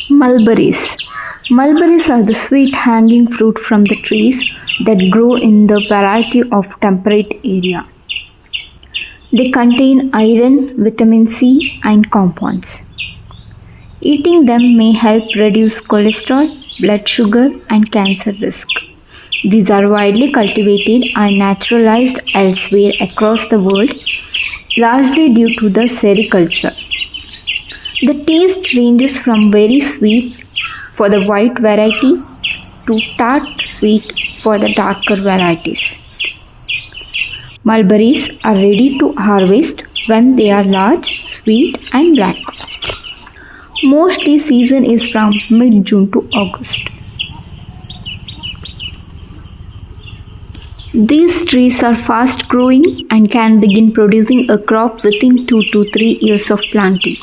Mulberries. Mulberries are the sweet hanging fruit from the trees that grow in the variety of temperate area. They contain iron, vitamin C, and compounds. Eating them may help reduce cholesterol, blood sugar, and cancer risk. These are widely cultivated and naturalized elsewhere across the world, largely due to the sericulture. The taste ranges from very sweet for the white variety to tart sweet for the darker varieties. Mulberries are ready to harvest when they are large, sweet, and black. Mostly season is from mid-June to August. These trees are fast growing and can begin producing a crop within 2 to 3 years of planting.